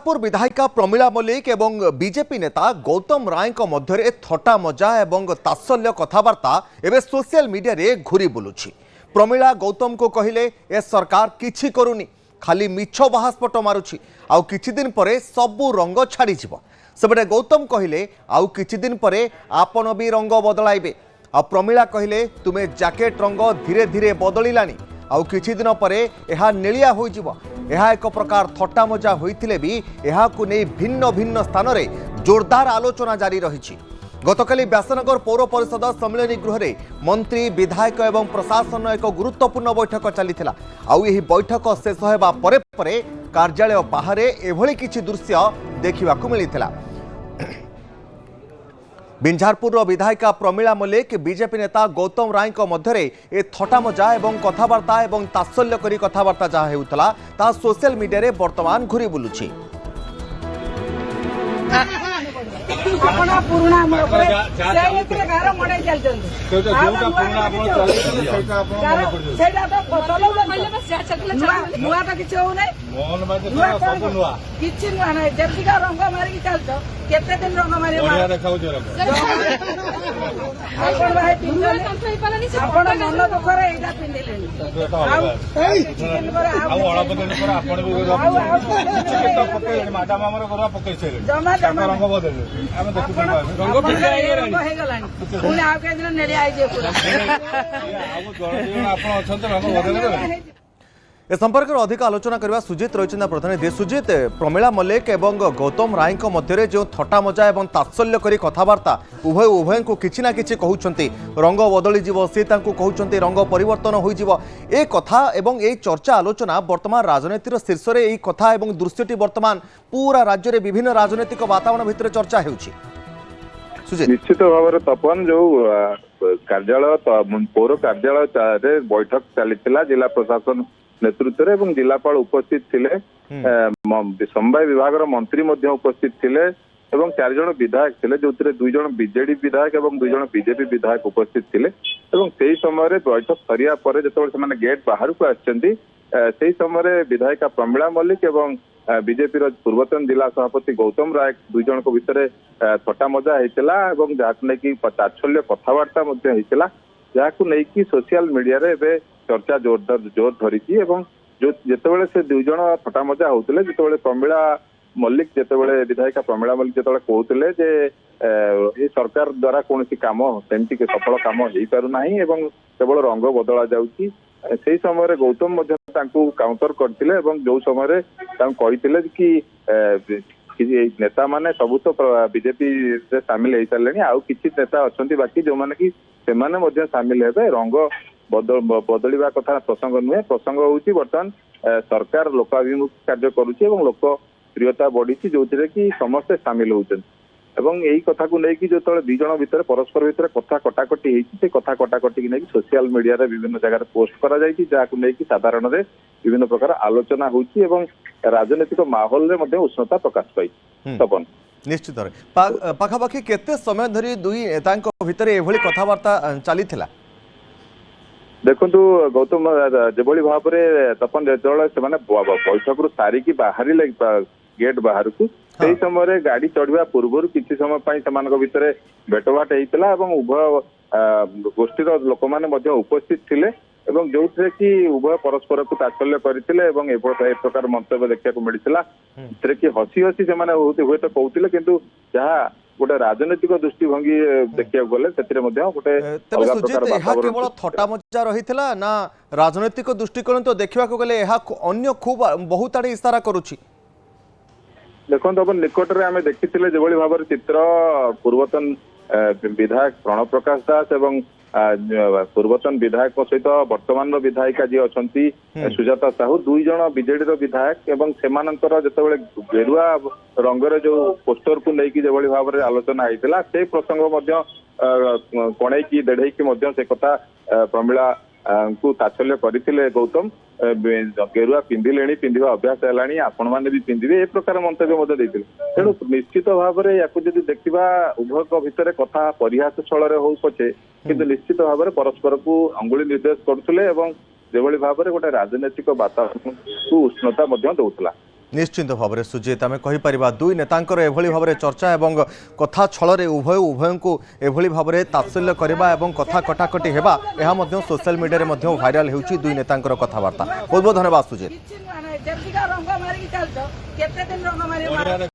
बिंझारपुर विधायिका प्रमीला मल्लिक एवं बीजेपी नेता गौतम राय मध्य थटा मजा एवं तात्सल्य कथबार्ता एवं सोशल मीडिया रे घूरी बुलुछि। प्रमीला गौतम को कहले ए सरकार किछि करूनी, खाली मिछ बाहास्पट मारुछि, आउ किछि दिन परे सबु रंग छाड़ी जिवो। सेबडे गौतम कहले आउ किछि दिन परे आपण भी रंग बदलाइबे। आ प्रमीला कहले तुमे जैकेट रंग धीरे धीरे बदलिलानी, आउ किछि दिन परे एहा नेलिया होई जिवो। यह एक प्रकार थट्टा मजा होइथिले भी एहाकु नै भिन्न भिन्न स्थान में जोरदार आलोचना जारी रही। गतकाली व्यासनगर पौर परिषद सम्मेलन गृह में मंत्री विधायक एवं प्रशासन एक गुरुत्वपूर्ण बैठक चली। आउ यही बैठक शेष होगा परे परे कार्यालय बाहर एभली किछि दृश्य देखा मिलता। बिंझारपुर विधायिका प्रमीला मल्लिक बीजेपी नेता गौतम राय मध्य ए थटा मजा एवं कथबार्ता एवं तात्सल्य करी कथबार्ता जहाँ होता ता सोशल मीडिया रे वर्तमान घूरी बुलुछि। अपना पुराना मोरे से इतने घर मडे चलचंदी जोटा पुराना आपण चली सेटा तो चलो पहिले बस जा चकले नुआ तो किछ हो नै मोहन माते सब नुआ किछ नुआ नै जेतिका रंग मारी के चलतो केते दिन रंग मारी बढ़िया देखाउ जे रंग आपण भाई पिंजले कंट्रोल पालनी से आपण मन तो करे एटा पिंदेलेनी आ ओळा बदल कर आपण भी केता पके माटा मामर करवा पके से जमा जमा रंग बदल आमे देखु रंग रंग हे गलानी पुनी आ के दिन नेले आई जे पूरा आ जण आपण अछन रंग बदल ए संपर्क में अधिक आलोचना करवा सुजित रही प्रतिनिधि। सुजित, प्रमीला मल्लिक एवं गौतम राय मध्य जो थटा मजा एवं तात्सल्य करी कथबार्ता उभय को किछि ना किछि कहउछंती, रंग बदली जीवो, से तांको कहउछंती रंग परिवर्तन होई जीवो। ए कथा एवं ए चर्चा आलोचना वर्तमान राजनीतिर शीर्ष रे ए कथा एवं दृश्यटी वर्तमान पूरा राज्य रे विभिन्न राजनीतिक वातावरण भितर चर्चा हेउछि। सुजित, निश्चित भाव तपन जो कार्यालय पौर कार्यालय बैठक चली जिला प्रशासन नेतृत्व एवं जिलापाल उपस्थित थिले, समवाय विभाग मंत्री उपस्थित थिले एवं 4 जण विधायक थिले, जो 2 जण बीजेडी विधायक एवं 2 जण बीजेपी विधायक उपस्थित थिले। एवं सेही समय बैठक सरिया परे जेतेबेले सेमाने गेट बाहर को आछंती सेही समय विधायिका प्रमीला मल्लिक एवं बीजेपी पूर्वतन जिला सभापति गौतम राय 2 जण को भितर थटा मजा होता एवं जहां नहीं तात्सल्य कथबार्ता होता, जहां नहीं सोशल मीडिया रे चर्चा जोर धरी जो जितेबाला से 2 जण थटा मजा होते जितेबाला प्रमीला मल्लिक जितेबाला विधायिका प्रमीला मल्लिक जितेबाला कहते जे ये सरकार द्वारा कौन काम सेमती सफल काम हो पारु नाही एवं केवल रंग बदला जाउची, से समय गौतम काउंटर करथिले एवं जो समय कहते कि नेता माने सबू तो बीजेपी से सामिल हो सारे आउ किछि नेता अच्छा बाकी जो माने कि सेमाने मध्य सामिल हेबे। रंग बदलिबा कथा प्रसंग नुहे, प्रसंग होउची बर्तमान सरकार लोकाभिमुख कार्य करुची एवं लोकप्रियता बढ़ी जो कि समस्ते सामिल होउछन एवं यही कथा को लेकिन जो 2 जण भितर परस्पर भितर कथा कटाकटी होती से कथा कटाकटी की नहीं सोशल मीडिया रे विभिन्न जगह पोस्ट करा जायछि, जहां लेकिन साधारण रे विभिन्न प्रकार आलोचना होउछि एवं राजनीतिक माहौल रे मध्ये उष्णता प्रकाश पाई। तपन निश्चित पाखापाखि केते समय धरी 2 नेतांक भितर एभली कथावार्ता चलीथिला। देखु गौतम जेभली भाव में तपन जो बैठक रू सारिकी बाहर गेट बाहर को से समय गाड़ी चढ़ा पूर्व किसी समय भितर भेटभाट होता उभय गोष्ठीर लोक मैंने उपस्थित थिले एवं जो कि उभय परस्पर को तात्सल्य करथिले एवं ए प्रकार मंतव्य देखा मिलता कि हसी हसी से हुए तो कहते किंतु जहाँ गोटे राजनीतिक दृष्टिभंगी देखा गले गोटे केवल थटा मजा रही ना राजनीतिक दृष्टिकोण तो देखा गले अन्य खूब बहुत आड़े इशारा करुछि। देखो अपन निकट में आम देखी जो भाव चित्र पूर्वतन विधायक प्रणव प्रकाश दास एवं पूर्वतन विधायक सहित वर्तमान विधायिका जी अच्छा सुजाता साहू 2 जण बीजेडी विधायक एवं सेमानंकर जेतेबेले गेरुआ रंगर जो पोस्टर को लेकिन जो भाव में आलोचना होता से प्रसंग कणई की देढ़ई की से कथा प्रमीला को तात्सल्य करथिले गौतम गेरुआ पिंधिले पिंधा अभ्यास है आपण मैंने भी पिंधे ए प्रकार मंतव्य देते तेणु निश्चित भाव में या देखा उभय भितर कथा परिहास छल हो पछे किंतु निश्चित भाव में परस्पर को अंगुली निर्देश करुले जो भाव में गोटे राजनैतिक वातावरण को उष्णता दौला। निश्चिंत भाव में सुजित आम कहीपर दुई नेतांकर एभली भाव में चर्चा एवं कथा छल उभय को एभली भाव में तात्सल्य करवा और कथा कटाकटी हेबा यह सोशल मीडिया रे भाइराल होउछि दुई नेतांकर कथबार्ता। बहुत बहुत धन्यवाद सुजित। କିଛି ନୁହଁ, ଯେତିକି ରଙ୍ଗ ମାରିକି ଚାଲିଛ କେତେ ଦିନ ରଙ୍ଗ ମାରି